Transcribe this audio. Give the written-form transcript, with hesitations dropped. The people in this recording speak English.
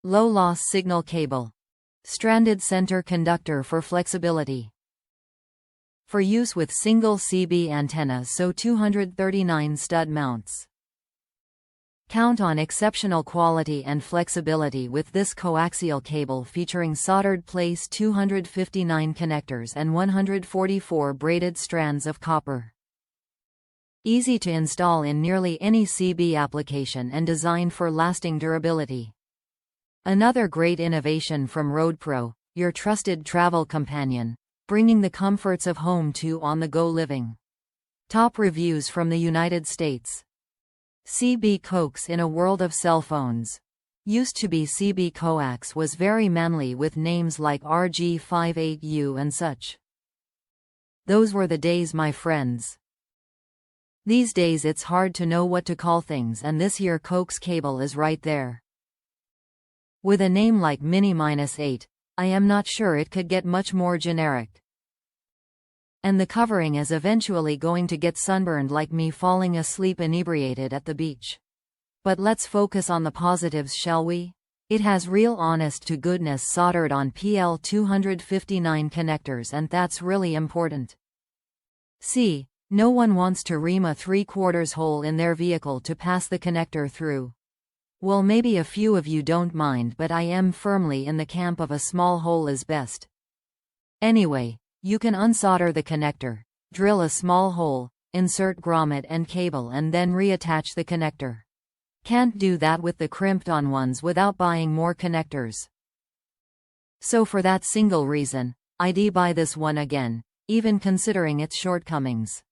Low-loss signal cable. Stranded center conductor for flexibility. For use with single CB antennas, so 239 stud mounts. Count on exceptional quality and flexibility with this coaxial cable featuring soldered place 259 connectors and 144 braided strands of copper. Easy to install in nearly any CB application and designed for lasting durability. Another great innovation from RoadPro, your trusted travel companion, bringing the comforts of home to on-the-go living. Top reviews from the United States. CB coax in a world of cell phones. Used to be CB coax was very manly with names like RG58U and such. Those were the days, my friends. These days it's hard to know what to call things, and this here coax cable is right there. With a name like Mini-8, I am not sure it could get much more generic. And the covering is eventually going to get sunburned like me falling asleep inebriated at the beach. But let's focus on the positives, shall we? It has real honest-to-goodness soldered on PL 259 connectors, and that's really important. See, no one wants to ream a 3/4 hole in their vehicle to pass the connector through. Well, maybe a few of you don't mind, but I am firmly in the camp of a small hole is best. Anyway, you can unsolder the connector, drill a small hole, insert grommet and cable, and then reattach the connector. Can't do that with the crimped on ones without buying more connectors. So for that single reason, I'd buy this one again, even considering its shortcomings.